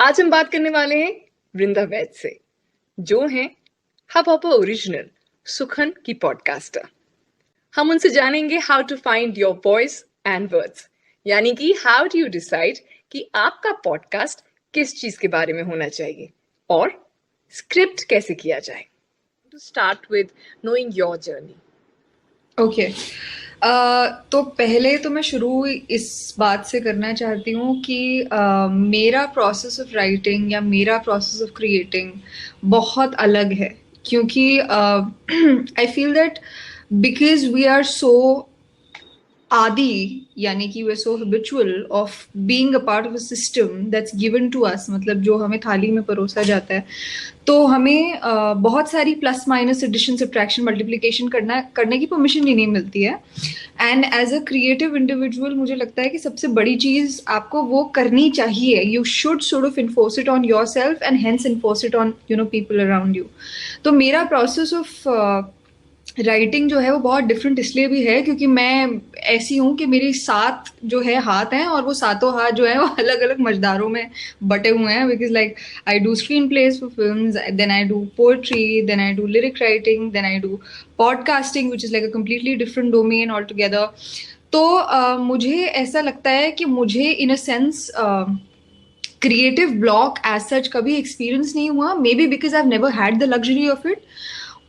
आज हम बात करने वाले हैं वृंदा वैद से, जो हैं हब हॉपर ओरिजिनल सुखन की पॉडकास्टर। हम उनसे जानेंगे how to find your voice and words, यानी कि हाउ डू यू डिसाइड कि आपका पॉडकास्ट किस चीज के बारे में होना चाहिए और स्क्रिप्ट कैसे किया जाए। To start with knowing your journey. Okay. तो पहले तो मैं शुरू इस बात से करना चाहती हूँ कि मेरा प्रोसेस ऑफ राइटिंग या मेरा प्रोसेस ऑफ क्रिएटिंग बहुत अलग है, क्योंकि I feel that because we are so आदि, यानी कि we so habitual of being a part of a system that's given to us, मतलब जो हमें थाली में परोसा जाता है, तो हमें बहुत सारी plus minus addition subtraction multiplication करने की परमिशन ही नहीं मिलती है। And as a creative individual मुझे लगता है कि सबसे बड़ी चीज आपको वो करनी चाहिए। You should sort of enforce it on your self and hence enforce it on people around you. तो मेरा प्रोसेस ऑफ राइटिंग जो है वो बहुत डिफरेंट इसलिए भी है क्योंकि मैं ऐसी हूँ कि मेरी 7 जो है हाथ हैं, और वो सातों हाथ जो है वो अलग अलग मजदारों में बटे हुए हैं। Because like I do screenplays for films, then I do poetry, then I do lyric writing, then I do podcasting which is like a completely different domain altogether. तो मुझे ऐसा लगता है कि मुझे in a sense creative block as such कभी experience नहीं हुआ, maybe because I have never had the luxury of it,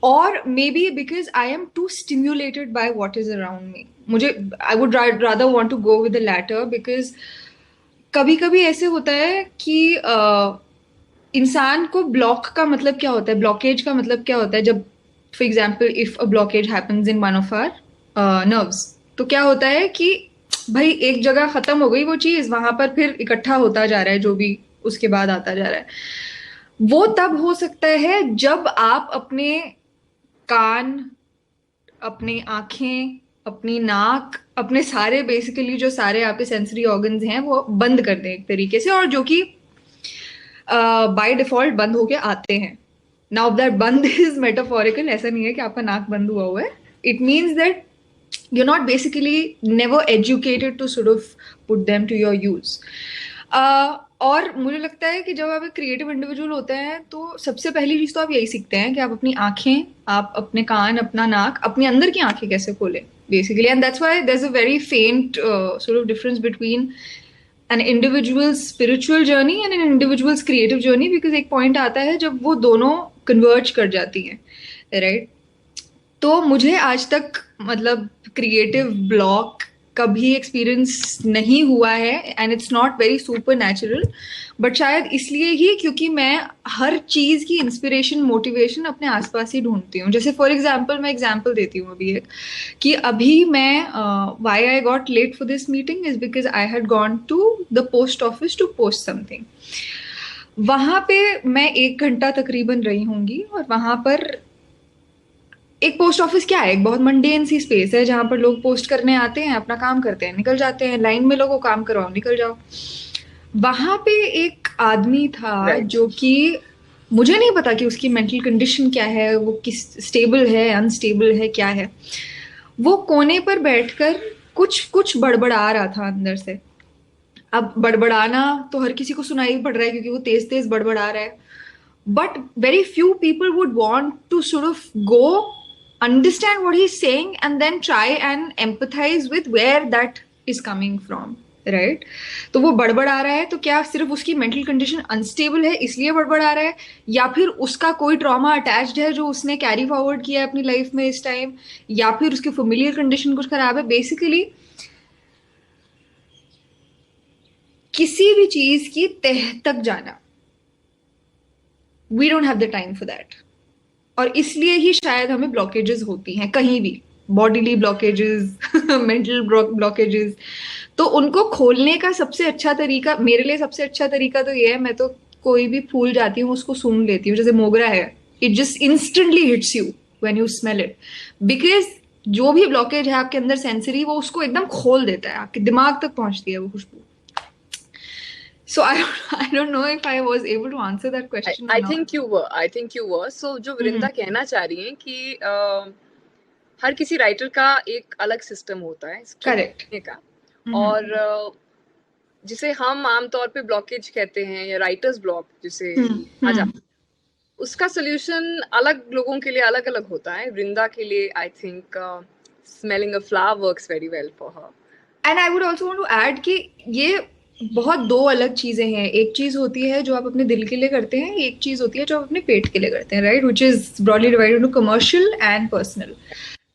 और maybe because I am to stimulated by what is around me. मुझे I would rather want to go with the latter, because कभी कभी ऐसे होता है कि इंसान को ब्लॉक का मतलब क्या होता है, ब्लॉकेज का मतलब क्या होता है। जब for example if a blockage happens in one of our nerves, तो क्या होता है कि भाई एक जगह खत्म हो गई वो चीज, वहां पर फिर इकट्ठा होता जा रहा है जो भी उसके बाद आता जा रहा है। वो तब हो सकता है जब आप अपने कान, अपनी आंखें, अपनी नाक, अपने सारे बेसिकली जो सारे आपके सेंसरी ऑर्गन्स हैं वो बंद कर दें एक तरीके से, और जो कि बाय डिफॉल्ट बंद होके आते हैं। नाउ दैट बंद इज मेटाफोरिकल, ऐसा नहीं है कि आपका नाक बंद हुआ है। It means that you're not basically never educated to sort of put them to your use. और मुझे लगता है कि जब आप एक क्रिएटिव इंडिविजुअल होते हैं तो सबसे पहली चीज तो आप यही सीखते हैं कि आप अपनी आंखें, आप अपने कान, अपना नाक, अपने अंदर की आंखें कैसे खोलें basically. And that's why there is a very faint sort of difference between an individual's spiritual journey and an individual's creative journey, because एक पॉइंट आता है जब वो दोनों कन्वर्ज कर जाती हैं, राइट? तो मुझे आज तक मतलब क्रिएटिव ब्लॉक कभी एक्सपीरियंस नहीं हुआ है, and it's not very super natural, but शायद इसलिए ही क्योंकि मैं हर चीज की इंस्पिरेशन, मोटिवेशन अपने आसपास ही ढूंढती हूँ। जैसे फॉर एग्जाम्पल, मैं एग्जाम्पल देती हूँ अभी एक, कि अभी मैं why I got late for this meeting is because I had gone to the post office to post something. वहां पे मैं 1 घंटा तकरीबन रही होंगी, और वहां पर एक पोस्ट ऑफिस क्या है, एक बहुत मंडेन सी स्पेस है जहां पर लोग पोस्ट करने आते हैं, अपना काम करते हैं, निकल जाते हैं। लाइन में लोगों काम करवाओ, निकल जाओ। वहां पे एक आदमी था राइट। जो कि मुझे नहीं पता कि उसकी मेंटल कंडीशन क्या है, वो किस स्टेबल है, अनस्टेबल है, क्या है। वो कोने पर बैठकर कुछ कुछ बड़बड़ा रहा था अंदर से। अब बड़बड़ाना तो हर किसी को सुनाई पड़ रहा है क्योंकि वो तेज तेज बड़बड़ा रहा है, but very few people would want to sort of go understand what he's saying and then try and empathize with where that is coming from, right? तो वो बड़बड़ा रहा है, तो क्या सिर्फ उसकी मेंटल कंडीशन अनस्टेबल है इसलिए बड़बड़ा रहा है, या फिर उसका कोई ट्रॉमा अटैच्ड है जो उसने कैरी फॉरवर्ड किया है अपनी लाइफ में इस टाइम, या फिर उसकी फेमिलियर कंडीशन कुछ खराब है। बेसिकली किसी भी चीज की तह तक जाना, we don't have the time for that. और इसलिए ही शायद हमें ब्लॉकेजेस होती हैं कहीं भी, बॉडीली ब्लॉकेजेस, मेंटल ब्लॉकेजेस। तो उनको खोलने का सबसे अच्छा तरीका, मेरे लिए सबसे अच्छा तरीका तो ये है, मैं तो कोई भी फूल जाती हूँ उसको सूंघ लेती हूँ। जैसे मोगरा है, it just instantly hits you when you smell it, because जो भी ब्लॉकेज है आपके अंदर सेंसरी, वो उसको एकदम खोल देता है, आपके दिमाग तक पहुंचती है वो खुशबू। So I don't know if I was able to answer that question और I not. Think you were, I think you were. So जो हम्म। वृंदा कहना चाह रही हैं कि हर किसी राइटर का एक अलग सिस्टम होता है स्क्रिप्ट करेक्ट। लिखने का। हम्म। और जिसे हम आमतौर पे ब्लॉकेज कहते हैं या राइटर्स ब्लॉक जिसे आ जाता है, उसका सोल्यूशन अलग लोगों के लिए अलग अलग होता है. वृंदा के लिए I think smelling a flower works very well for her. And I would also want to add कि ये बहुत दो अलग चीजें हैं. एक चीज होती है जो आप अपने दिल के लिए करते हैं, एक चीज होती है जो आप अपने पेट के लिए करते हैं, right, which is broadly divided into commercial and personal.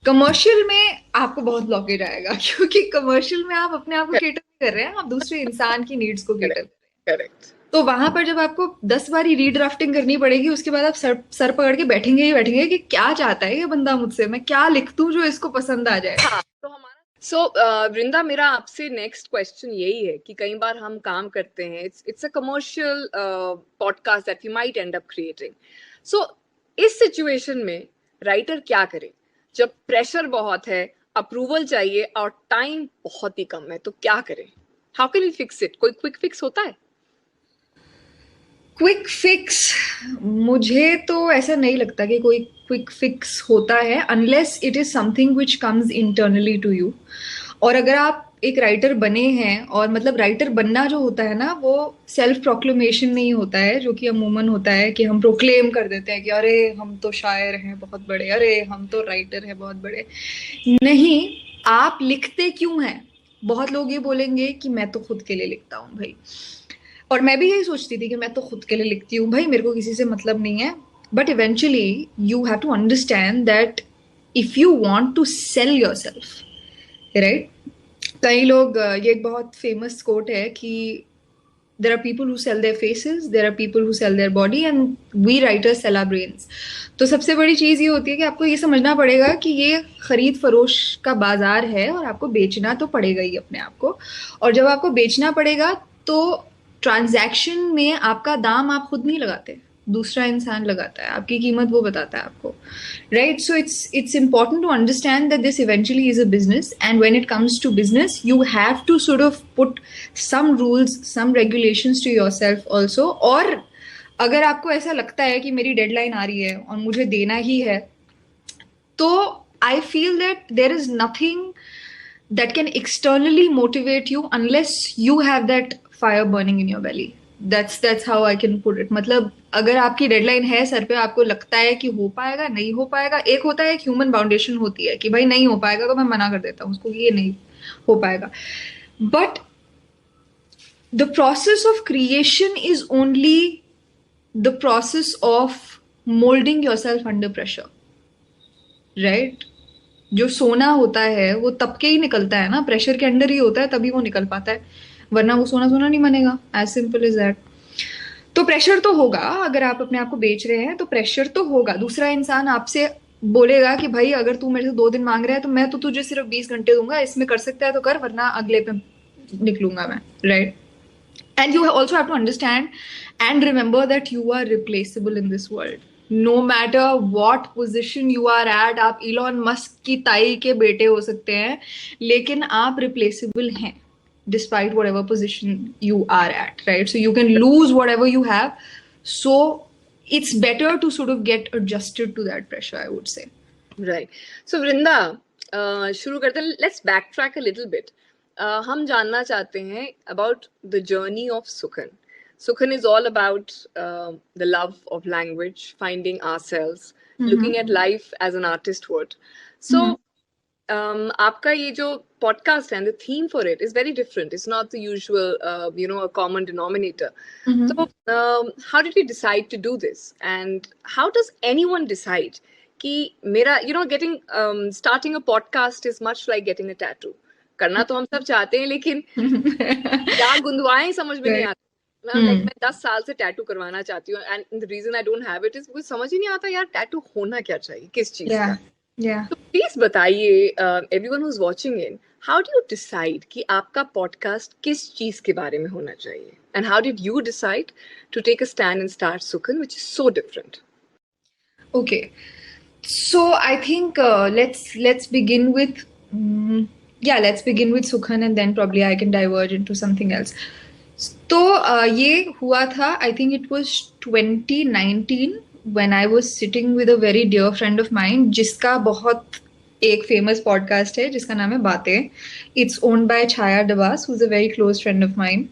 Commercial में आपको बहुत ब्लॉकेज आएगा क्योंकि कमर्शियल में आप अपने आप को केटर नहीं कर रहे हैं, आप दूसरे इंसान की नीड्स को केटर कर रहे हैं. करेक्ट. तो वहां पर जब आपको 10 बार रीड्राफ्टिंग करनी पड़ेगी, उसके बाद आप सर पकड़ के बैठेंगे ही बैठेंगे कि क्या चाहता है ये बंदा मुझसे, मैं क्या लिख दूं जो इसको पसंद आ जाए. हाँ, तो हमारा वृंदा, मेरा आपसे नेक्स्ट क्वेश्चन यही है कि कई बार हम काम करते हैं, it's a commercial podcast that we might end up creating. So इस सिचुएशन में राइटर क्या करे जब प्रेशर बहुत है, अप्रूवल चाहिए और टाइम बहुत ही कम है, तो क्या करें? How can we fix it? कोई क्विक फिक्स होता है? क्विक फिक्स, मुझे तो ऐसा नहीं लगता कि कोई क्विक फिक्स होता है unless it is something which comes internally to you. और अगर आप एक राइटर बने हैं, और मतलब राइटर बनना जो होता है ना, वो सेल्फ प्रोक्लेमेशन नहीं होता है, जो कि अमूमन होता है कि हम प्रोक्लेम कर देते हैं कि अरे हम तो शायर हैं बहुत बड़े, अरे हम तो राइटर हैं बहुत बड़े. नहीं, आप लिखते क्यों हैं? बहुत लोग ये बोलेंगे कि मैं तो खुद के लिए लिखता हूँ भाई. और मैं भी यही सोचती थी कि मैं तो खुद के लिए लिखती हूँ भाई, मेरे को किसी से मतलब नहीं है. But eventually you have to understand that if you want to sell yourself, right. कई लोग, ये एक बहुत फेमस कोट है कि there are people who sell their faces, there are people who sell their body, and we writers sell our brains. तो सबसे बड़ी चीज़ ये होती है कि आपको ये समझना पड़ेगा कि ये खरीद फरोश का बाजार है और आपको बेचना तो पड़ेगा ही अपने आप को. और जब आपको बेचना पड़ेगा तो ट्रांजैक्शन में आपका दाम आप खुद नहीं लगाते, दूसरा इंसान लगाता है, आपकी कीमत वो बताता है आपको, right. So it's important to understand that this eventually is a business, and when it comes to business you have to sort of put some rules, some regulations to yourself also. और अगर आपको ऐसा लगता है कि मेरी deadline आ रही है और मुझे देना ही है, तो I feel that there is nothing that can externally motivate you unless you have that fire burning in your belly. That's how I can put it. मतलब अगर आपकी डेडलाइन है सर पे, आपको लगता है कि हो पाएगा नहीं हो पाएगा, एक होता है, एक ह्यूमन फाउंडेशन होती है कि भाई नहीं हो पाएगा तो मैं मना कर देता हूँ उसको कि ये नहीं हो पाएगा. But the process of creation is only the process of moulding yourself under pressure, right. जो सोना होता है वो तब के ही निकलता है ना, प्रेशर के अंडर ही होता है, तभी वो निकल पाता है, वरना वो सोना सोना नहीं बनेगा. As simple is that. तो प्रेशर तो होगा, अगर आप अपने आप को बेच रहे हैं तो प्रेशर तो होगा. दूसरा इंसान आपसे बोलेगा कि भाई अगर तू मेरे से 2 दिन मांग रहा है तो मैं तो तुझे सिर्फ 20 घंटे दूंगा, इसमें कर सकता है तो कर, वरना अगले पे निकलूंगा मैं, right. And you also have to understand and remember that you are replaceable in this world. No matter what position you are at, आप इलॉन मस्क की ताई के बेटे हो सकते हैं, लेकिन आप रिप्लेसेबल हैं despite whatever position you are at, right? So you can lose whatever you have. So it's better to sort of get adjusted to that pressure, I would say. Right. So Vrinda, शुरू करते हैं. Let's backtrack a little bit. हम जानना चाहते हैं about the journey of Sukhan. Sukhan is all about the love of language, finding ourselves, looking at life as an artist would. So आपका ये जो podcast and the theme for it is very different. It's not the usual, a common denominator. So, how did you decide to do this? And how does anyone decide कि मेरा, starting a podcast is much like getting a tattoo. करना तो हम सब चाहते हैं, लेकिन क्या गुंदवाएं समझ में नहीं आता. मैं 10 साल से टैटू करवाना चाहती हूँ, and the reason I don't have it is मुझे समझ ही नहीं आता यार टैटू होना क्या चाहिए, किस चीज का. तो प्लीज बताइए everyone who's watching in, how do you decide कि आपका podcast किस चीज के बारे में होना चाहिए, and how did you decide to take a stand and start Sukhan, which is so different? Okay, so I think let's begin with Sukhan, and then probably I can diverge into something else. तो ये हुआ था, I think it was 2019 when I was sitting with a very dear friend of mine, जिसका बहुत एक famous podcast है जिसका नाम है बातें. It's owned by Chhaya Dabas, who is a very close friend of mine.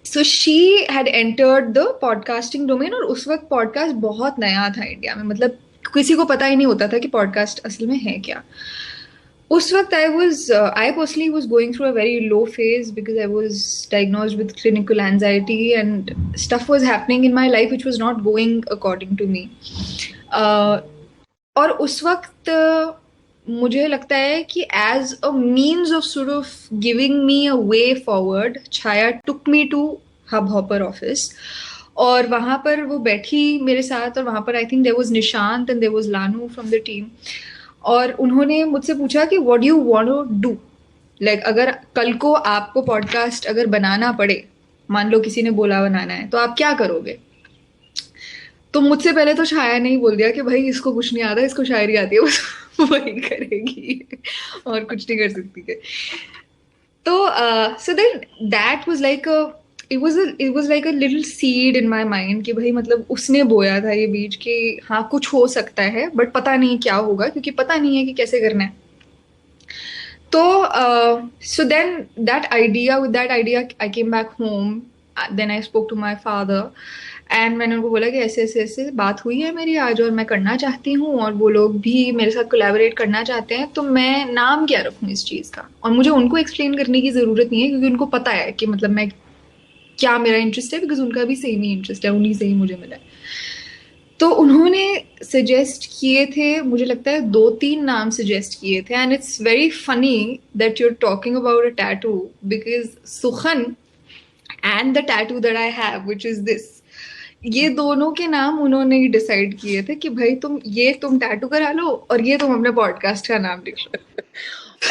So she had entered the podcasting domain, और उस वक्त पॉडकास्ट बहुत नया था इंडिया में. मतलब किसी को पता ही नहीं होता था कि पॉडकास्ट असल में है क्या. उस वक्त I personally was going through a very low phase because I was diagnosed with clinical anxiety and stuff was happening in my life which was not going according to me. और उस वक्त मुझे लगता है कि as a means of sort of giving me a way forward, Chhaya took me to Hubhopper office. और वहाँ पर वो बैठी मेरे साथ, और वहाँ पर I think there was Nishant and there was Lanu from the team. और उन्होंने मुझसे पूछा कि what do you want to do, like अगर कल को आपको पॉडकास्ट अगर बनाना पड़े, मान लो किसी ने बोला बनाना है, तो आप क्या करोगे. तो मुझसे पहले तो छाया ने ही बोल दिया कि भाई इसको कुछ नहीं आता, इसको शायरी आती है, बस वही करेगी और कुछ नहीं कर सकती है. तो so then that was like it was like a little seed in my mind कि भाई मतलब उसने बोया था ये बीज कि हाँ कुछ हो सकता है, बट पता नहीं क्या होगा, क्योंकि पता नहीं है कि कैसे करना है. तो so then with that idea I came back home. Then I spoke to my father and मैंने उनको बोला कि ऐसे ऐसे ऐसे बात हुई है मेरी आज, और मैं करना चाहती हूँ, और वो लोग भी मेरे साथ कोलैबोरेट करना चाहते हैं, तो मैं नाम क्या रखूँ इस चीज़ का. और मुझे उनको एक्सप्लेन करने की ज़रूरत नहीं है, क्योंकि उनको पता है कि मतलब मैं क्या मेरा इंटरेस्ट है, बिकॉज उनका भी सेम ही इंटरेस्ट है, उन्हीं से ही मुझे मिला है. तो उन्होंने सजेस्ट किए थे, मुझे लगता है 2-3 नाम सजेस्ट किए थे. And it's very funny that you are talking about a tattoo, because Sukhan and the tattoo that I have which is this, ये दोनों के नाम उन्होंने ही डिसाइड किए थे कि भाई तुम टैटू करा लो और ये तुम अपने पॉडकास्ट का नाम लिख लो.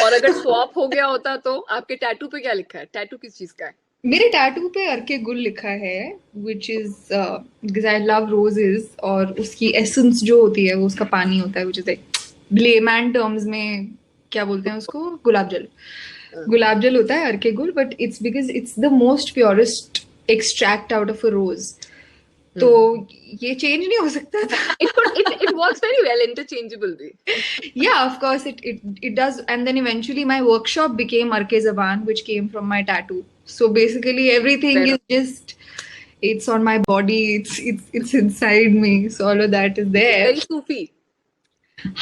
और अगर स्वैप हो गया होता तो आपके टैटू पे क्या लिखा है? टैटू किस चीज का है? मेरे टैटू पे अर्के गुल लिखा है, which is because I love roses, और उसकी एसेंस जो होती है वो उसका पानी होता है, विच इज लाइक लेमैन टर्म्स में क्या बोलते हैं उसको, गुलाब जल. गुलाब जल होता है अर्के गुल, but it's because it's the most purest extract out of a rose. तो ये चेंज नहीं हो सकता था. It works very well interchangeably. Yeah, of course it does. And then eventually my workshop became Arke Zaban, which came from my tattoo. So basically everything Fair. is just, it's on my body, it's inside me, so all of that is there. Very Sufi.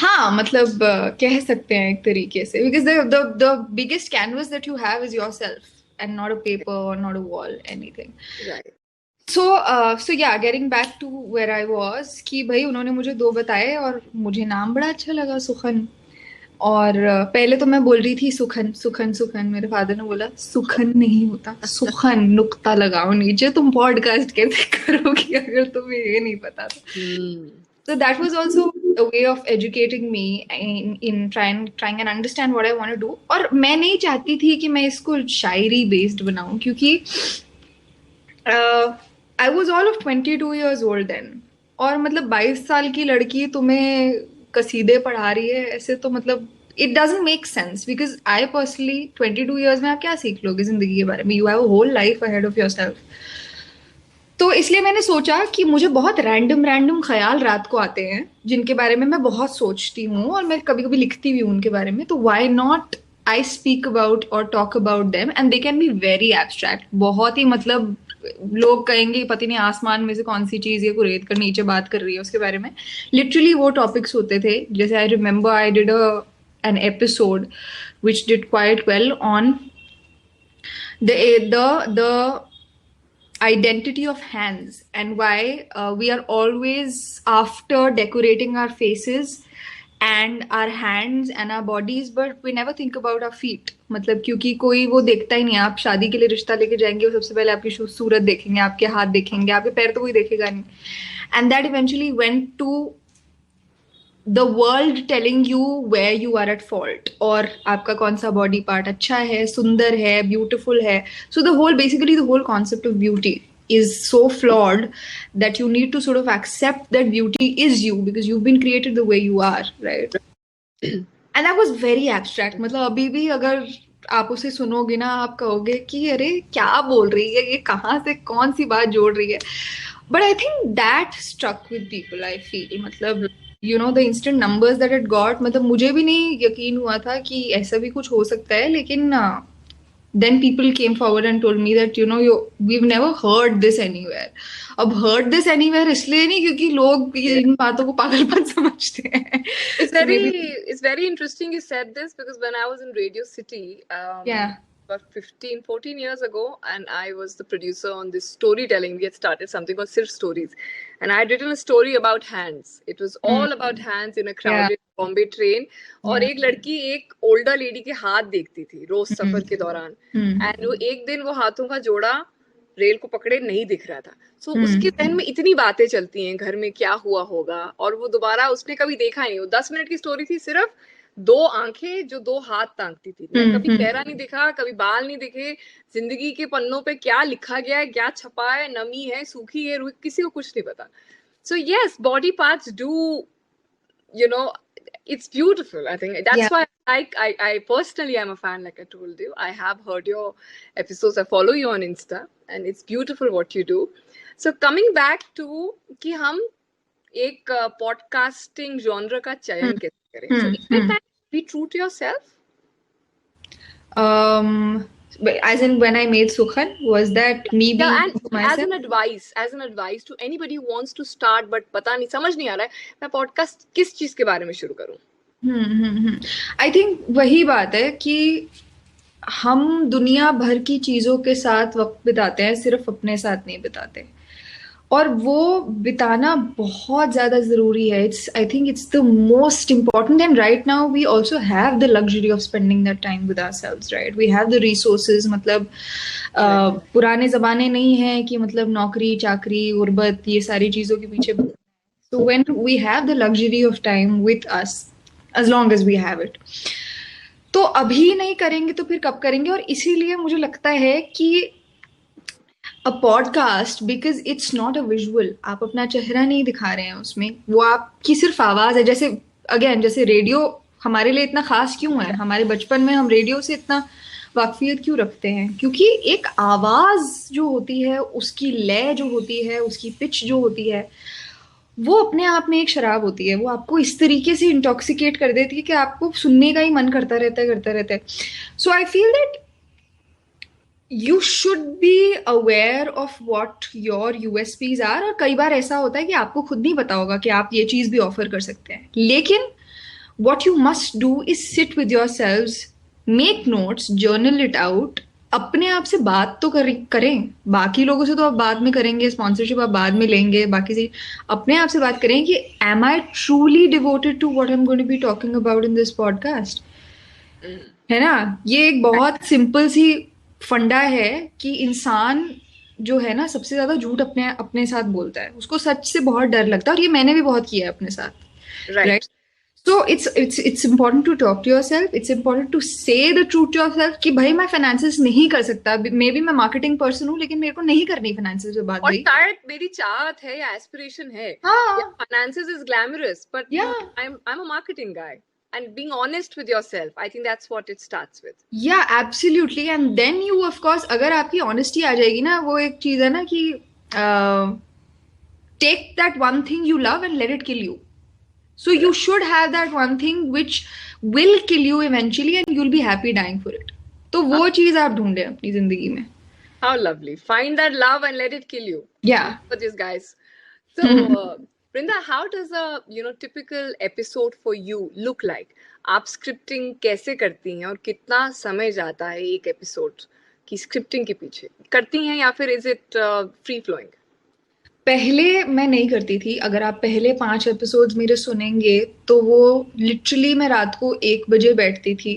हाँ मतलब कह सकते हैं एक तरीके से, because the biggest canvas that you have is yourself and not a paper or not a wall, anything. Right. So yeah, getting back to where I was, कि भाई उन्होंने मुझे 2 बताए और मुझे नाम बड़ा अच्छा लगा सुखन. और पहले तो मैं बोल रही थी सुखन सुखन सुखन, मेरे फादर ने बोला सुखन नहीं होता, सुखन नुक्ता लगाओ नीचे, तुम पॉडकास्ट कैसे करोगी अगर तुम्हें ये नहीं पता था. So that was also a way of educating me in trying and understand what I want to do. और मैं नहीं चाहती थी कि मैं इसको शायरी बेस्ड बनाऊं, क्योंकि I was all of 22 years old then. और मतलब 22 साल की लड़की तुम्हें कसीदे पढ़ा रही है ऐसे, तो मतलब it doesn't make sense, because I personally 22 years में आप क्या सीख लोगे जिंदगी के बारे में, you have a whole life ahead of yourself. तो इसलिए मैंने सोचा कि मुझे बहुत रैंडम ख्याल रात को आते हैं जिनके बारे में मैं बहुत सोचती हूँ, और मैं कभी कभी लिखती भी हूँ उनके बारे में, तो why not I speak about or talk about them, and they can be very abstract. बहुत ही मतलब लोग कहेंगे पता नहीं आसमान में से कौन सी चीज ये कुरेद कर नीचे बात कर रही है उसके बारे में. लिटरली वो टॉपिक्स होते थे. जैसे I remember I did an episode which did quite well on the identity of hands and why we are always after decorating our faces and our hands and our bodies, but we never think about our feet. मतलब क्योंकि कोई वो देखता ही नहीं. आप शादी के लिए रिश्ता लेके जाएंगे, वो सबसे पहले आपकी सूरत देखेंगे, आपके हाथ देखेंगे, आपके पैर तो कोई देखेगा नहीं. And that eventually went to the world telling you where you are at fault, और आपका कौन सा बॉडी पार्ट अच्छा है, सुंदर है, ब्यूटीफुल है. So the whole concept of beauty is so flawed that you need to sort of accept that beauty is you, because you've been created the way you are, right? And that was very abstract. मतलब अभी भी अगर आप उसे सुनोगे ना, आप कहोगे कि अरे क्या बोल रही है ये, कहाँ से कौन सी बात जोड़ रही है. But I think that stuck with people, I feel. मतलब you know the instant numbers that it got, मतलब मुझे भी नहीं यकीन हुआ था कि ऐसा भी कुछ हो सकता है, लेकिन then people came forward and told me that we've never heard this anywhere. अब heard this anywhere इसलिए नहीं क्योंकि लोग इन बातों को पागलपन समझते हैं. It's So maybe, it's very interesting you said this, because when I was in Radio City, yeah. about 14 years ago, and I was the producer on this storytelling. We had started something called Sirf Stories, and I had written a story about hands. It was all about hands in a crowded Bombay train. और एक लड़की एक older lady के हाथ देखती थी रोज सफर के दौरान, एंड वो एक दिन वो हाथों का जोड़ा रेल को पकड़े नहीं दिख रहा था. सो उसके जहन में इतनी बातें चलती हैं, घर में क्या हुआ होगा, और वो दोबारा उसने कभी देखा नहीं. वो 10 मिनट की स्टोरी थी, सिर्फ 2 आंखें जो 2 हाथ ताकती थी. कभी चेहरा नहीं दिखा, कभी बाल नहीं दिखे, जिंदगी के पन्नों पे क्या लिखा गया है, क्या छपा है, नमी है, सूखी है, किसी को कुछ नहीं पता. So yes, body parts do, it's beautiful. I think that's why I personally am a fan. Like I told you, I have heard your episodes. I follow you on Insta, and it's beautiful what you do. So coming back to कि हम एक podcasting genre का चयन कैसे करें? So is it time to be true to yourself? As in when I made Sukhan, was that me being and myself? As an advice to anybody who wants to start but पता नहीं, समझ नहीं आ रहा है मैं podcast किस चीज के बारे में शुरू करूं. I think वही बात है कि हम दुनिया भर की चीजों के साथ वक्त बिताते हैं, सिर्फ अपने साथ नहीं बिताते, और वो बिताना बहुत ज्यादा जरूरी है. I think it's the most important, and right now we also have the luxury of spending that time with ourselves, right? We have the resources. मतलब पुराने जमाने नहीं है कि मतलब नौकरी चाकरी गुर्बत ये सारी चीजों के पीछे. So when we have the luxury of time with us, as long as we have it, तो अभी नहीं करेंगे तो फिर कब करेंगे? और इसीलिए मुझे लगता है कि a podcast, because it's not a visual, आप अपना चेहरा नहीं दिखा रहे हैं उसमें, वो आपकी सिर्फ आवाज है. जैसे अगेन, जैसे रेडियो हमारे लिए इतना खास क्यों है? हमारे बचपन में हम रेडियो से इतना वाकफियत क्यों रखते हैं? क्योंकि एक आवाज जो होती है, उसकी लय जो होती है, उसकी पिच जो होती है, वो अपने आप में एक शराब होती है. वो आपको इस तरीके से इंटॉक्सिकेट कर देती है कि आपको सुनने का ही मन करता रहता है. So I feel that you should be aware of what your USPs are. और कई बार ऐसा होता है कि आपको खुद नहीं पता होगा कि आप ये चीज भी ऑफर कर सकते हैं, लेकिन what you must do is sit with yourselves, make notes, journal it out, अपने आप से बात तो करें. बाकी लोगों से तो आप बाद में करेंगे, स्पॉन्सरशिप आप बाद में लेंगे, बाकी से अपने आप से बात करें कि am I truly devoted to what I am going to be talking about in this podcast. है ना? ये एक बहुत सिंपल सी फंडा है कि इंसान जो है ना, सबसे ज्यादा झूठ अपने साथ बोलता है. उसको सच से बहुत डर लगता है, और ये मैंने भी बहुत किया है अपने साथ, right? So it's important to talk to yourself. It's important to say the truth to yourself कि भाई मैं finances नहीं कर सकता. मे बी मैं marketing person हूँ, लेकिन मेरे को नहीं करनी finances से बात. और शायद मेरी चाहत है या aspiration है. Yeah, finances is glamorous, but I'm a marketing guy. And being honest with yourself, I think that's what it starts with. Yeah, absolutely. And then you, of course, अगर आपकी honesty आ जाएगी ना, वो एक चीज है ना कि take that one thing you love and let it kill you. So you should have that one thing which will kill you eventually, and you'll be happy dying for it. तो वो चीज आप ढूंढे अपनी जिंदगी में. How lovely. Find that love and let it kill you. Yeah. For these guys. So, Brinda, how does a typical episode for you look like? आप scripting कैसे करती हैं और कितना समय जाता है एक episode की scripting के पीछे? करती हैं या फिर is it free flowing? पहले मैं नहीं करती थी. अगर आप पहले 5 एपिसोड्स मेरे सुनेंगे तो वो लिटरली मैं रात को 1 बजे बैठती थी,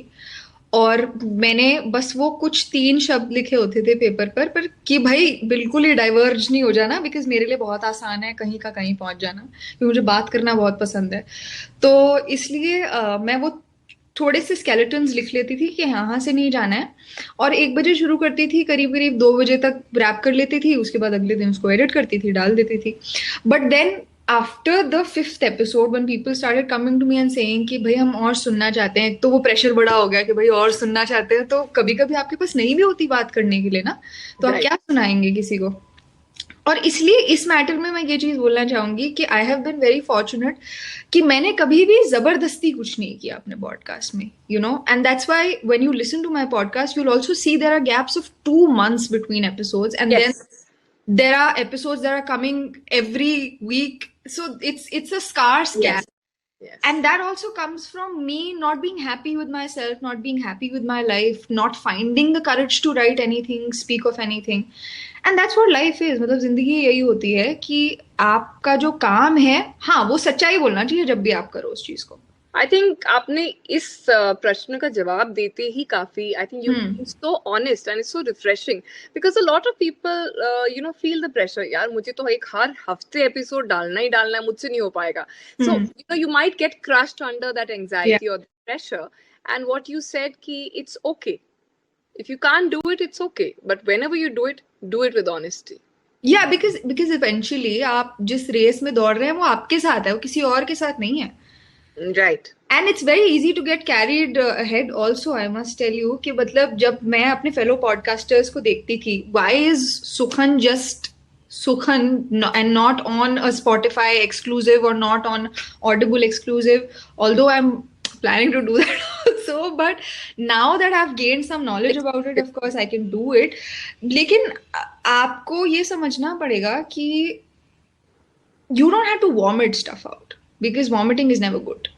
और मैंने बस वो कुछ 3 शब्द लिखे होते थे पेपर पर कि भाई बिल्कुल ही डाइवर्ज नहीं हो जाना, बिकॉज मेरे लिए बहुत आसान है कहीं का कहीं पहुंच जाना, क्योंकि मुझे बात करना बहुत पसंद है. तो इसलिए मैं वो थोड़े से स्केलेटन्स लिख लेती थी कि यहाँ से नहीं जाना है, और 1 बजे शुरू करती थी, करीब 2 बजे तक रैप कर लेती थी. उसके बाद अगले दिन उसको एडिट करती थी, डाल देती थी. But then after the 5th episode when people started coming to me and saying कि भाई हम और सुनना चाहते हैं, तो वो प्रेशर बड़ा हो गया कि भाई और सुनना चाहते हैं. तो कभी कभी आपके पास नहीं भी होती बात करने के लिए ना, तो आप क्या सुनाएंगे किसी को. और इसलिए इस मैटर में मैं ये चीज बोलना चाहूंगी कि I have been very fortunate कि मैंने कभी भी जबरदस्ती कुछ नहीं किया अपने पॉडकास्ट में, you know, and that's why when you listen to my podcast you will also see there are gaps of 2 months between episodes, and then Yes. there are episodes that are coming every week, so it's a scarce Yes. gap. Yes. And that also comes from me not being happy with myself, not being happy with my life, not finding the courage to write anything, speak of anything. And that's what life is. मतलब जिंदगी यही होती है कि आपका जो काम है, हाँ, वो सच्चाई बोलना चाहिए जब भी आप करो उस चीज को. आई थिंक आपने इस प्रश्न का जवाब देते ही काफी, आई think you so honest and it's so refreshing, because a lot of people you know feel the pressure, यार मुझे तो एक हर हफ्ते एपिसोड डालना ही डालना है, मुझसे नहीं हो पाएगा. So you know you might get crushed under that anxiety और pressure, and what you said कि it's okay, if you can't do it it's okay, but whenever you do it with honesty. Yeah, because eventually आप जिस race में दौड़ रहे हैं वो आपके साथ है, वो किसी और के साथ नहीं है. Right. And it's very easy to get carried ahead also, I must tell you, कि मतलब जब मैं अपने fellow podcasters को देखती थी, why is Sukhan just Sukhan and not on a Spotify exclusive or not on Audible exclusive, although I'm planning to do that also, but now that I've gained some knowledge about it, of course I can do it. लेकिन आपको ये समझना पड़ेगा कि you don't have to vomit stuff out, because vomiting is never good,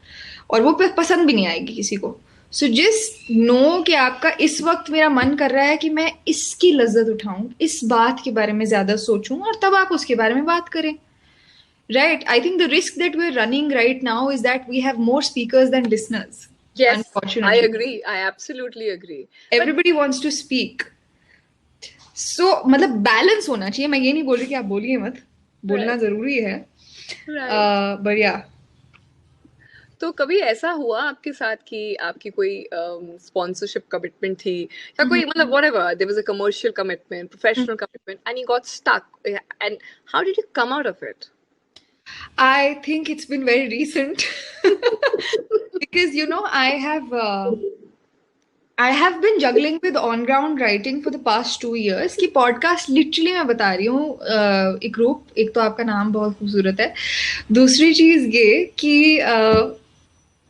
और वो पसंद भी नहीं आएगी किसी को. सो जस्ट नो कि आपका इस वक्त मेरा मन कर रहा है कि मैं इसकी लज्जत उठाऊं, इस बात के बारे में ज्यादा सोचूं, और तब आप उसके बारे में बात करें. Right? I think the risk that we're running right now is that we have more speakers than listeners. Yes, unfortunately. I agree. I absolutely agree. Everybody wants to speak. So मतलब बैलेंस होना चाहिए. मैं ये नहीं बोल रही कि आप बोलिए मत, बोलना जरूरी है. But yeah. तो कभी ऐसा हुआ आपके साथ कि आपकी कोई स्पॉन्सरशिप कमिटमेंट थी या कोई मतलब whatever, there was a commercial commitment, professional commitment, and you got stuck, and how did you come out of it? I think it's been very recent because you know I have been juggling with on ground writing for the past 2 years. कि podcast literally मैं बता रही हूँ, एक तो आपका नाम बहुत खूबसूरत है, दूसरी चीज ये कि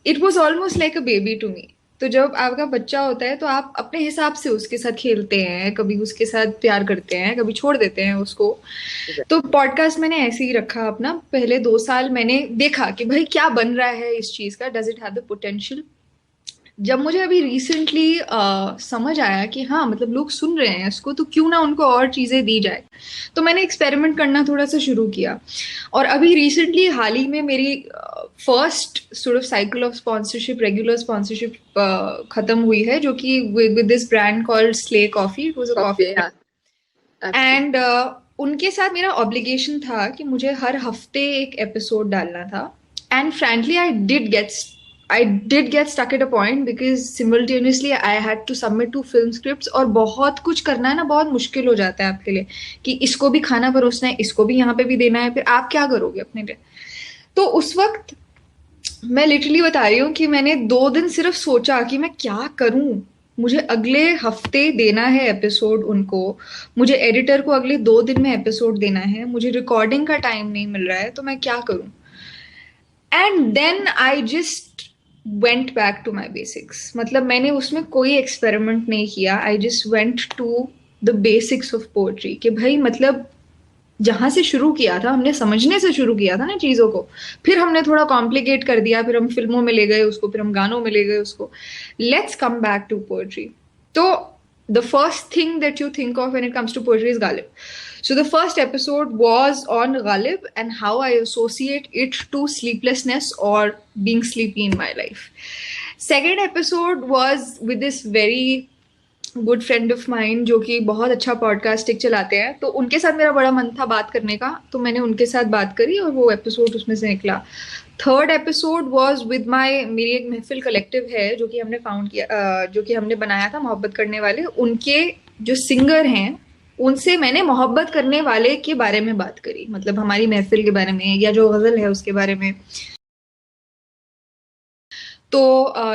it was almost like a baby to me. तो जब आपका बच्चा होता है तो आप अपने हिसाब से उसके साथ खेलते हैं, कभी उसके साथ प्यार करते हैं, कभी छोड़ देते हैं उसको. तो पॉडकास्ट मैंने ऐसे ही रखा अपना. पहले 2 साल मैंने देखा कि भाई क्या बन रहा है इस चीज का, does it have the potential. जब मुझे अभी रिसेंटली समझ आया कि हाँ मतलब लोग सुन रहे हैं इसको, तो क्यों ना उनको और चीजें दी जाए, तो मैंने एक्सपेरिमेंट करना थोड़ा सा शुरू किया. और अभी रिसेंटली हाल ही में मेरी first sort of cycle of sponsorship, regular sponsorship खत्म हुई है, जो कि with this brand called slay coffee. It was a coffee. And उनके साथ मेरा ऑब्लिगेशन था कि मुझे हर हफ्ते एक एपिसोड डालना था. And frankly I did get stuck at a point because simultaneously I had to submit 2 film scripts, और बहुत कुछ करना है ना, बहुत मुश्किल हो जाता है आपके लिए कि इसको भी खाना परोसना है, इसको भी यहाँ पे भी देना है, फिर आप क्या करोगे अपने लिए. तो उस वक्त मैं लिटरली बता रही हूँ कि मैंने 2 दिन सिर्फ सोचा कि मैं क्या करूँ. मुझे अगले हफ्ते देना है एपिसोड उनको, मुझे एडिटर को अगले 2 दिन में एपिसोड देना है, मुझे रिकॉर्डिंग का टाइम नहीं मिल रहा है, तो मैं क्या करूँ. And then I just went back to my basics. मतलब मैंने उसमें कोई एक्सपेरिमेंट नहीं किया. I just went to the basics of poetry, कि भाई मतलब जहां से शुरू किया था, हमने समझने से शुरू किया था ना चीजों को, फिर हमने थोड़ा कॉम्प्लिकेट कर दिया, फिर हम फिल्मों में ले गए उसको, फिर हम गानों में ले गए उसको. Let's come back to poetry. तो the first thing that you think of when it comes to poetry is Ghalib. So the first episode was on Ghalib and how I associate it to sleeplessness or being sleepy in my life. Second episode was with this very good friend of mine जो कि बहुत अच्छा podcast एक चलाते हैं, तो उनके साथ मेरा बड़ा मन था बात करने का, तो मैंने उनके साथ बात करी और वो एपिसोड उसमें से निकला. थर्ड एपिसोड वाज विद मेरी एक महफिल कलेक्टिव है जो कि हमने फाउंड किया, जो कि हमने बनाया था, मोहब्बत करने वाले. उनके जो सिंगर हैं उनसे मैंने मोहब्बत करने वाले के बारे में बात करी, मतलब हमारी महफिल के बारे में या जो गजल है उसके बारे में. तो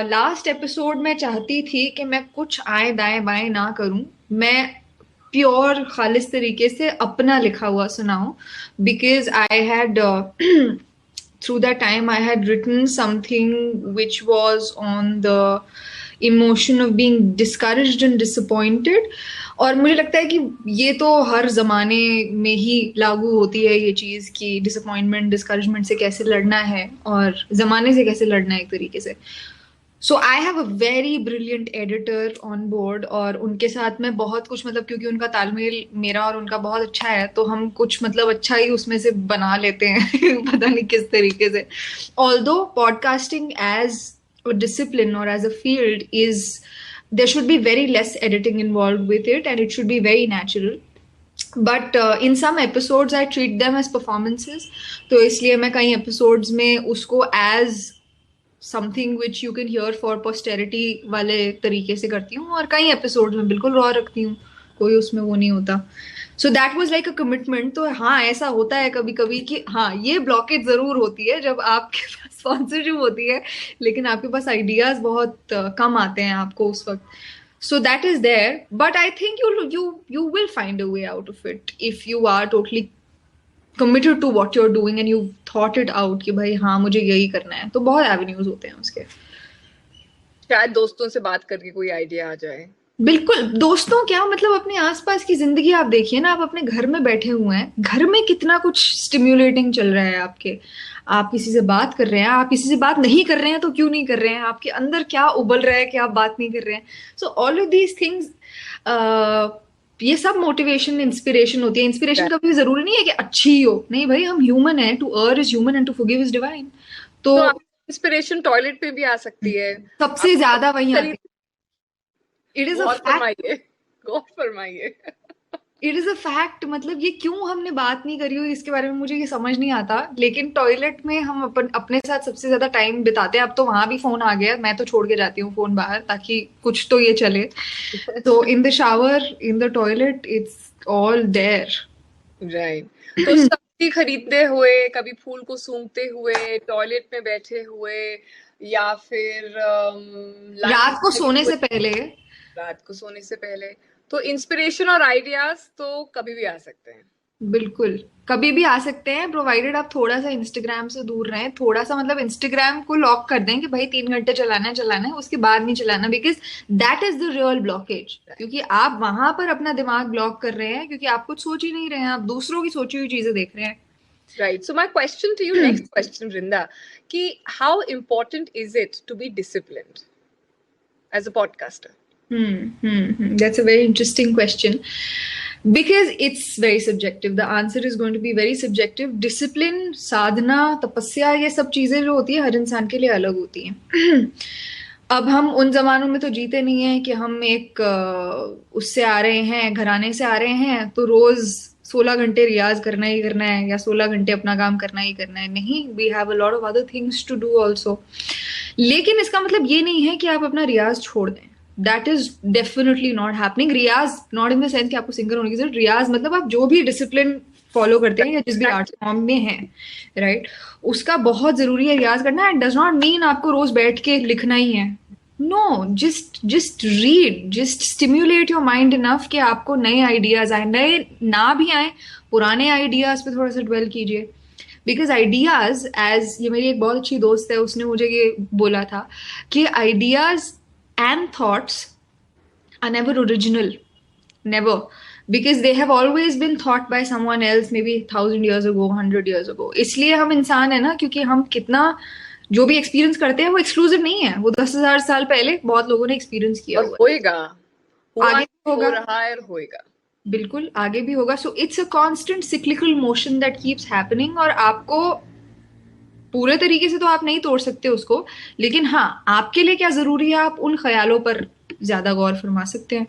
लास्ट एपिसोड में चाहती थी कि मैं कुछ आए दाएं बाएं ना करूं, मैं प्योर खालिस तरीके से अपना लिखा हुआ सुनाऊं, because I had through that time I had written something which was on the emotion of being discouraged and disappointed. और मुझे लगता है कि ये तो हर जमाने में ही लागू होती है ये चीज कि डिसअपॉइंटमेंट डिस्करेजमेंट से कैसे लड़ना है और जमाने से कैसे लड़ना है एक तरीके से. So I have a very brilliant editor on board और उनके साथ में बहुत कुछ मतलब क्योंकि उनका तालमेल मेरा और उनका बहुत अच्छा है तो हम कुछ मतलब अच्छा ही उसमें से बना लेते हैं पता नहीं किस तरीके से. Although podcasting as a discipline or as a field is there should be very less editing involved with it and it should be very natural, but in some episodes I treat them as performances. तो इसलिए मैं कई episodes में उसको as something which you can hear for posterity वाले तरीके से करती हूँ और कई episodes में बिल्कुल raw रखती हूँ, कोई उसमें वो नहीं होता. So that was like a commitment. तो हाँ ऐसा होता है कभी कभी कि हाँ ये ब्लॉकेज जरूर होती है जब आपके पास स्पॉन्सरशिप होती है लेकिन आपके पास आइडियाज बहुत कम आते हैं आपको उस वक्त. So that is there, but I think you will find a way out of it if you are totally committed to what you're doing and you've thought it out कि भाई हाँ मुझे यही करना है. तो बहुत एवेन्यूज होते हैं उसके. शायद दोस्तों से बात करके कोई आइडिया आ जाए. बिल्कुल. दोस्तों क्या मतलब अपने आसपास की जिंदगी आप देखिए ना, आप अपने घर में बैठे हुए हैं, घर में कितना कुछ स्टिम्युलेटिंग चल रहा है आपके. आप किसी से बात कर रहे हैं, आप किसी से बात नहीं कर रहे हैं तो क्यों नहीं कर रहे हैं, आपके अंदर क्या उबल रहा है कि आप बात नहीं कर रहे हैं. So all of these things ये सब मोटिवेशन इंस्पिरेशन होती है. इंस्पिरेशन कभी भी जरूरी नहीं है कि अच्छी ही हो, नहीं भाई हम ह्यूमन है. To err is human and to forgive is divine. तो इंस्पिरेशन टॉयलेट पे भी आ सकती है. सबसे ज्यादा वही आती है. It is a fact. गौर फरमाइए. It is a fact. मतलब ये क्यों हमने बात नहीं करी हुई इसके बारे में मुझे ये समझ नहीं आता, लेकिन टॉयलेट में हम अपने साथ सबसे ज्यादा टाइम बिताते हैं. अब तो वहां भी फोन आ गया, मैं तो छोड़ के जाती हूँ फोन बाहर ताकि कुछ तो ये चले. तो in the shower, in the toilet, it's all there. Right. तो सब्जी खरीदते हुए, कभी फूल को सूंघते हुए, टॉयलेट में बैठे हुए, या फिर रात को सोने से पहले तो इंस्पिरेशन और आइडियाज तो कभी भी आ सकते हैं. बिल्कुल कभी भी आ सकते हैं, प्रोवाइडेड आप थोड़ा सा इंस्टाग्राम से दूर रहें. थोड़ा सा मतलब इंस्टाग्राम को लॉक कर दें कि भाई 3 घंटे चलाना है, उसके बाद नहीं चलाना, because that is the real blockage. क्योंकि आप वहां पर अपना दिमाग ब्लॉक कर रहे हैं क्योंकि आप कुछ सोच ही नहीं रहे हैं, आप दूसरों की सोची हुई चीजें देख रहे हैं. Right. So my question to you, next question, Vrinda, कि how important is it to be disciplined as a podcaster? That's a very interesting question because it's very subjective. The answer is going to be very subjective. Discipline, साधना, तपस्या, ये सब चीजें जो होती है हर इंसान के लिए अलग होती हैं. अब हम उन जमानों में तो जीते नहीं है कि हम एक उससे आ रहे हैं, घराने से आ रहे हैं तो रोज 16 घंटे रियाज करना ही करना है या 16 घंटे अपना काम करना ही करना है. नहीं, we have a lot of other things to do also. लेकिन इसका मतलब ये नहीं है कि आप अपना रियाज छोड़ दें. That is definitely not happening. रियाज नॉट इन द सेंस कि आपको सिंगर होने की जरूरत. रियाज मतलब आप जो भी डिसिप्लिन फॉलो करते हैं या जिस भी आर्ट फॉर्म में हैं, राइट, उसका बहुत जरूरी है रियाज करना. एंड डज नॉट मीन आपको रोज बैठ के लिखना ही है. No, just read, just stimulate your mind enough कि आपको नए आइडियाज आए, नए ना भी आए, पुराने आइडियाज पे थोड़ा सा ड्वेल कीजिए. बिकॉज आइडियाज, एज ये मेरी एक बहुत अच्छी दोस्त है, उसने मुझे ये बोला था कि ideas and thoughts are never original, never, because they have always been thought by someone else maybe 1000 years ago, 100 years ago. इसलिए हम इंसान है ना, क्योंकि हम कितना जो भी एक्सपीरियंस करते हैं वो एक्सक्लूसिव नहीं है. वो 10,000 साल पहले बहुत लोगों ने एक्सपीरियंस किया और होएगा, आगे होगा, हो रहा है और होएगा. बिल्कुल आगे भी होगा. So it's a constant cyclical motion that keeps happening. और आपको पूरे तरीके से तो आप नहीं तोड़ सकते उसको, लेकिन हाँ आपके लिए क्या जरूरी है आप उन ख्यालों पर ज्यादा गौर फरमा सकते हैं.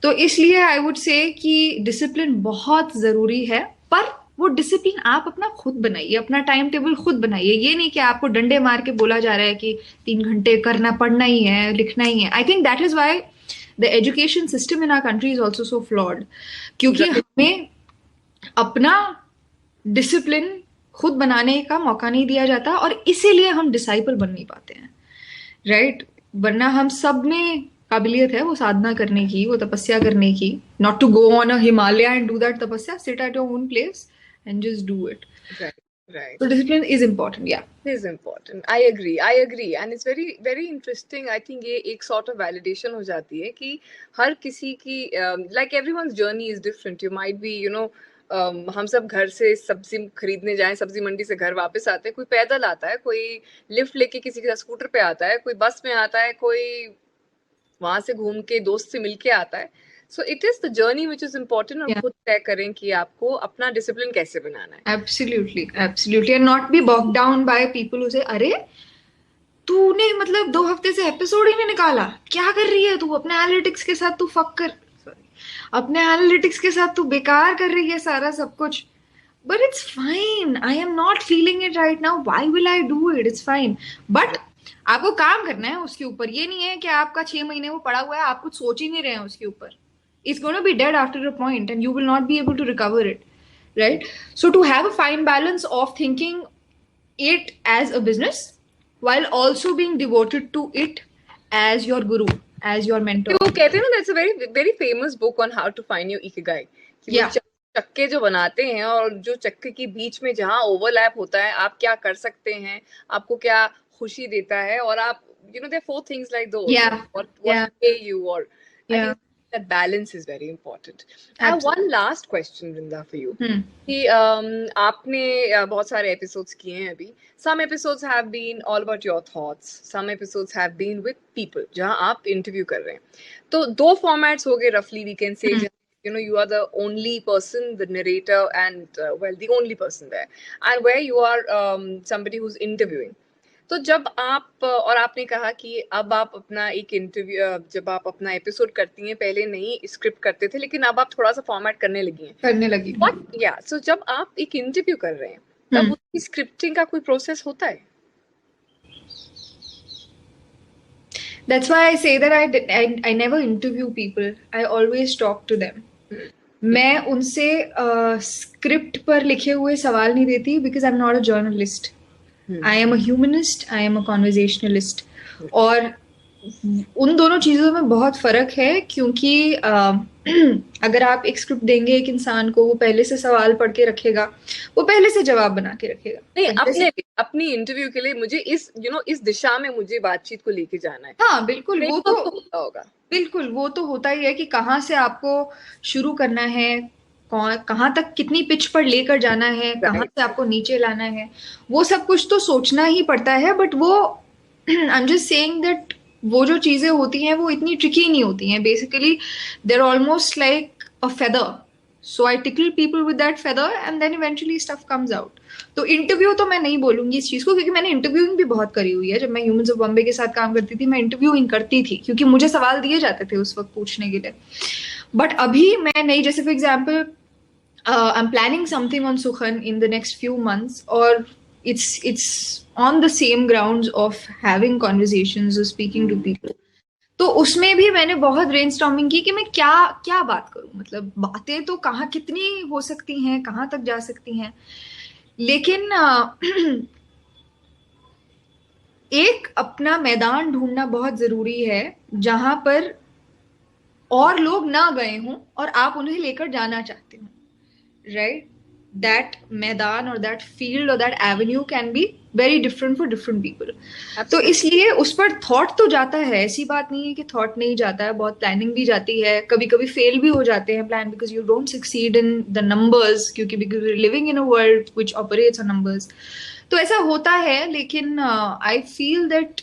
तो इसलिए आई वुड से कि डिसिप्लिन बहुत जरूरी है, पर वो डिसिप्लिन आप अपना खुद बनाइए, अपना टाइम टेबल खुद बनाइए. ये नहीं कि आपको डंडे मार के बोला जा रहा है कि 3 घंटे करना पढ़ना ही है, लिखना ही है. I think that is why the education system in our country is also so flawed, क्योंकि हमें अपना डिसिप्लिन खुद बनाने का मौका नहीं दिया जाता और इसीलिए हम डिसाइपल बन नहीं पाते हैं, राइट. वरना हम सब में काबिलियत है वो साधना करने की, वो तपस्या करने की, not to go on a Himalaya and do that तपस्या, sit at your own place and just do it. Right, right. So discipline is important, yeah. It is important. I agree, and it's very very interesting. I think ये एक sort of validation हो जाती है कि हर किसी की like everyone's journey is different. You might be, you know, हम सब घर से सब्जी खरीदने जाएं, सब्जी मंडी से घर वापस आते हैं, कोई पैदल आता है, कोई लिफ्ट लेके किसी के साथ स्कूटर पे आता है, कोई बस में आता है, कोई वहां से घूम के दोस्त से मिलके आता है. So it is the journey which is important, और Yeah. खुद तय करें कि आपको अपना डिसिप्लिन कैसे बनाना है. Absolutely, absolutely, and not be bogged down by people who say, अरे तूने मतलब 2 हफ्ते से एपिसोड ही नहीं निकाला, क्या कर रही है तू, अपने एनालिटिक्स के साथ तू फक कर, अपने एनालिटिक्स के साथ तू बेकार कर रही है सारा सब कुछ. But it's fine. I am not feeling it right now. Why will I do it? It's fine. But आपको काम करना है उसके ऊपर. ये नहीं है कि आपका 6 महीने वो पड़ा हुआ है, आप कुछ सोच ही नहीं रहे हैं उसके ऊपर. It's going to be dead after a point and you will not be able to recover it. Right? So to have a fine balance of thinking it as a business while also being devoted to it as your guru, as your mentor. वो कहते हैं ना, that's a very very famous book on how to find your ikigai. कि Yeah. चक्के जो बनाते हैं और जो चक्के के बीच में जहाँ ओवरलैप होता है, आप क्या कर सकते हैं, आपको क्या खुशी देता है, और आप you know there are 4 things like those. Yeah. What Yeah. pay you, or I Yeah. think that balance is very important. I have one last question, Vrinda, for you. कि आपने बहुत सारे episodes किए हैं अभी. Some episodes have been all about your thoughts. Some episodes have been with people, जहाँ आप interview कर रहे हैं. तो 2 formats हो गए roughly, we can say. You know, you are the only person, the narrator, and well, the only person there, and where you are somebody who's interviewing. तो जब आप और आपने कहा कि अब आप अपना एक इंटरव्यू, जब आप अपना एपिसोड करती हैं, पहले नहीं स्क्रिप्ट करते थे, लेकिन अब आप थोड़ा सा फॉर्मेट करने लगी. बट या सो जब आप एक इंटरव्यू कर रहे हैं, तब उसकी स्क्रिप्टिंग का कोई प्रोसेस होता है? That's why I say that I never interview people. I always talk to them. मैं उनसे स्क्रिप्ट पर लिखे हुए सवाल नहीं देती because I'm not a journalist. I am a humanist. I am a conversationalist. और उन दोनों चीज़ों में बहुत फ़र्क है, क्योंकि अगर आप एक स्क्रिप्ट देंगे एक इंसान को, वो पहले से सवाल पढ़ के रखेगा, वो पहले से जवाब बना के रखेगा. नहीं, अपनी इंटरव्यू के लिए मुझे इस दिशा में मुझे बातचीत को लेके जाना है. हाँ बिल्कुल, वो तो होगा. बिल्कुल, वो तो होता ही है कि कहाँ से आपको शुरू करना है, कहाँ तक कितनी पिच पर लेकर जाना है, कहाँ से आपको नीचे लाना है, वो सब कुछ तो सोचना ही पड़ता है. बट वो I am just saying that वो जो चीजें होती हैं वो इतनी ट्रिकी नहीं होती हैं. Basically they are almost like a feather. So I tickle people with that feather and then eventually stuff comes out. तो इंटरव्यू तो मैं नहीं बोलूंगी इस चीज को, क्योंकि मैंने इंटरव्यूइंग भी बहुत करी हुई है. जब मैं ह्यूमंस ऑफ बॉम्बे के साथ काम करती थी, मैं इंटरव्यूइंग करती थी, क्योंकि मुझे सवाल दिए जाते थे उस वक्त पूछने के लिए. बट अभी मैं नहीं, जैसे for example I am planning something on Sukhan in the next few months, और it's on the same grounds of having conversations or speaking to people. तो उसमें भी मैंने बहुत ब्रेनस्टॉर्मिंग की कि मैं क्या बात करूं. मतलब बातें तो कहाँ कितनी हो सकती हैं, कहाँ तक जा सकती हैं, लेकिन एक अपना मैदान ढूंढना बहुत जरूरी है जहां पर और लोग ना गए हों और आप उन्हें लेकर जाना चाहते हो. राइट? that मैदान और that field or that avenue can be very different for different people. तो इसलिए उस पर थॉट तो जाता है, ऐसी बात नहीं है कि थॉट नहीं जाता है. बहुत प्लानिंग भी जाती है, कभी कभी फेल भी हो जाते हैं plan, because you don't succeed in the numbers, क्योंकि because we living in a world which operates on numbers. तो ऐसा होता है, लेकिन I feel that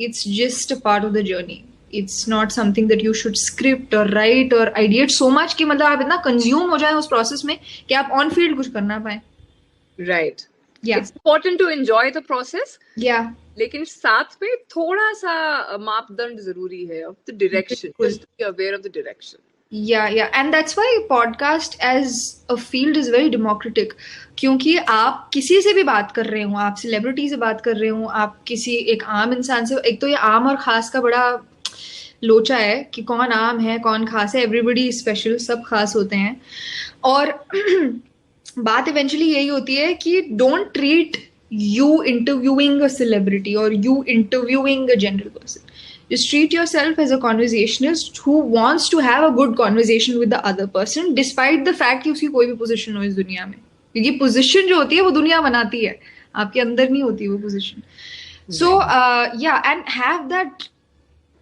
it's just a part of the journey. It's not something that you should script or write or ideate so much कि मतलब आप इतना consume हो जाए उस प्रोसेस में कि आप ऑन फील्ड कुछ करना पाए. Right. Yeah. It's important to enjoy the process. Yeah. लेकिन साथ में थोड़ा सा मापदंड जरूरी है of the direction. Just to be aware of the direction. Yeah. And that's why podcast as a field is very democratic. क्योंकि आप किसी से भी बात कर रहे हो, आप सेलिब्रिटी से बात कर रहे हो, आप किसी एक आम इंसान से, एक तो ये आम और खास का बड़ा लोचा है कि कौन आम है कौन खास है. एवरीबडी स्पेशल, सब खास होते हैं. और बात इवेंचुअली यही होती है कि don't treat you interviewing a celebrity or you interviewing a general person. Just treat yourself as a conversationist who wants to have a good conversation with the other person, despite the fact कि उसकी कोई भी position हो इस दुनिया में. क्योंकि position जो होती है वो दुनिया बनाती है, आपके अंदर नहीं होती वो position. So yeah, and have that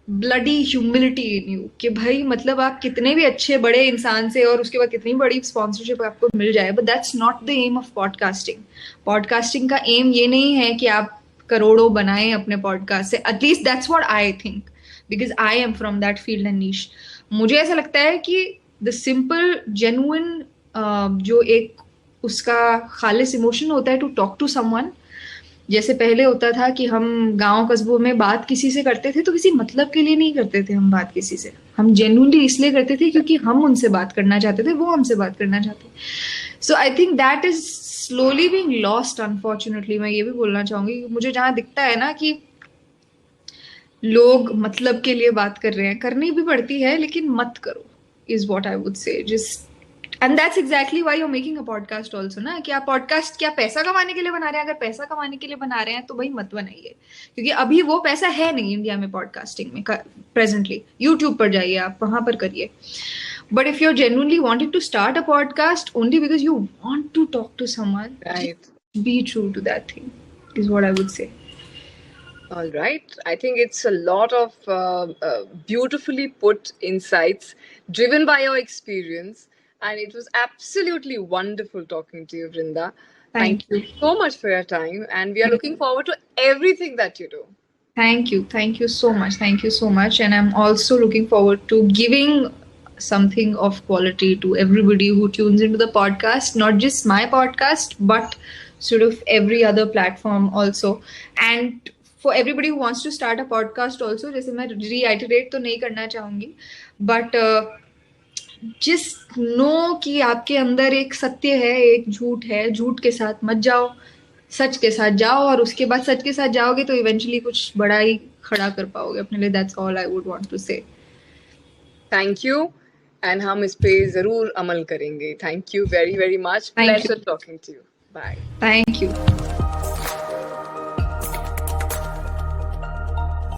bloody humility in you कि भाई मतलब आप कितने भी अच्छे बड़े इंसान से और उसके बाद कितनी बड़ी स्पॉन्सरशिप आपको मिल जाए, but that's not the aim of podcasting. Podcasting का एम ये नहीं है कि आप करोड़ों बनाएं अपने पॉडकास्ट से. At least that's what I think, because I am from that field and niche. मुझे ऐसा लगता है कि द सिंपल जेन्युइन जो एक उसका खालिस इमोशन होता है टू टॉक टू समवन, जैसे पहले होता था कि हम गांव कस्बों में बात किसी से करते थे तो किसी मतलब के लिए नहीं करते थे हम बात किसी से, हम जेन्युइनली इसलिए करते थे क्योंकि हम उनसे बात करना चाहते थे, वो हमसे बात करना चाहते. So I think that is slowly being lost unfortunately. मैं ये भी बोलना चाहूंगी, मुझे जहां दिखता है ना कि लोग मतलब के लिए बात कर रहे हैं, करनी भी पड़ती है लेकिन मत करो, is what I would say. Just and that's exactly why you are making a podcast also ना, कि आप पॉडकास्ट क्या पैसा कमाने के लिए बना रहे हैं? अगर पैसा कमाने के लिए बना रहे हैं तो भाई मत बनाइए, क्योंकि अभी वो पैसा है नहीं इंडिया में पॉडकास्टिंग में प्रेजेंटली. यूट्यूब पर जाइए, आप वहां पर करिए. But if you are genuinely wanting to start a podcast only because you want to talk to someone, be true to that thing, is what I would say. All right. I think it's a lot of beautifully put insights driven by your experience. And it was absolutely wonderful talking to you, Vrinda. Thank you. So much for your time. And we are looking forward to everything that you do. Thank you. Thank you so much. Thank you so much. And I'm also looking forward to giving something of quality to everybody who tunes into the podcast, not just my podcast, but sort of every other platform also. And for everybody who wants to start a podcast also, जैसे मैं reiterate तो नहीं करना चाहूंगी, but just know कि आपके अंदर एक सत्य है, एक झूठ है, झूठ के साथ मत जाओ, सच के साथ जाओ, और उसके बाद सच के साथ जाओगे तो इवेंचुअली कुछ बड़ा ही खड़ा कर पाओगे अपने लिए. That's all I would want to say. Thank you. And हम इस पे जरूर अमल करेंगे. Thank you very very much. Pleasure talking to you. Bye. Thank you.